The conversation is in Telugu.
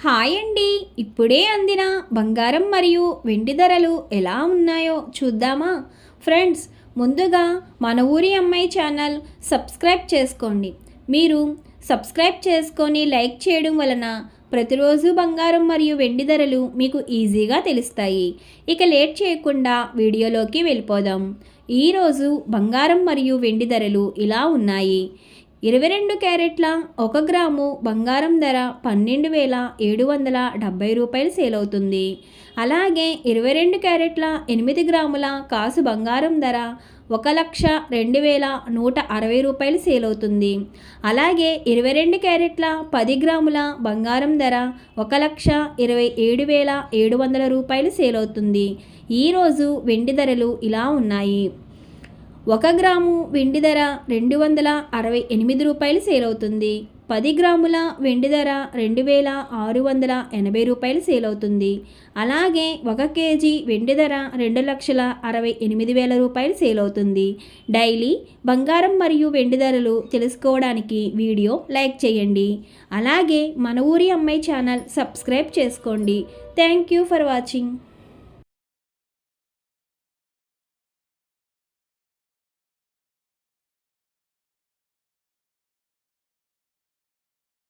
హాయ్ అండి. ఇప్పుడే అందిన బంగారం మరియు వెండి ధరలు ఎలా ఉన్నాయో చూద్దామా? ఫ్రెండ్స్, ముందుగా మన ఊరి అమ్మాయి ఛానల్ సబ్స్క్రైబ్ చేసుకోండి. మీరు సబ్స్క్రైబ్ చేసుకొని లైక్ చేయడం వలన ప్రతిరోజు బంగారం మరియు వెండి ధరలు మీకు ఈజీగా తెలుస్తాయి. ఇక లేట్ చేయకుండా వీడియోలోకి వెళ్ళిపోదాం. ఈరోజు బంగారం మరియు వెండి ధరలు ఇలా ఉన్నాయి. 22 క్యారెట్ల 1 గ్రాము బంగారం ధర 12,770 రూపాయలు సేల్ అవుతుంది. అలాగే 22 క్యారెట్ల 8 గ్రాముల కాసు బంగారం ధర 1,02,160 రూపాయలు సేల్ అవుతుంది. అలాగే 22 క్యారెట్ల 10 గ్రాముల బంగారం ధర 1,27,700 రూపాయలు సేల్ అవుతుంది. ఈరోజు వెండి ధరలు ఇలా ఉన్నాయి. 1 గ్రాము వెండి ధర 268 రూపాయలు సేల్ అవుతుంది. 10 గ్రాముల వెండి ధర 2,680 రూపాయలు సేల్ అవుతుంది. అలాగే 1 కేజీ వెండి ధర 2,68,000 రూపాయలు సేల్ అవుతుంది. డైలీ బంగారం మరియు వెండి ధరలు తెలుసుకోవడానికి వీడియో లైక్ చేయండి. అలాగే మన ఊరి అమ్మాయి ఛానల్ సబ్స్క్రైబ్ చేసుకోండి. Thank you for watching.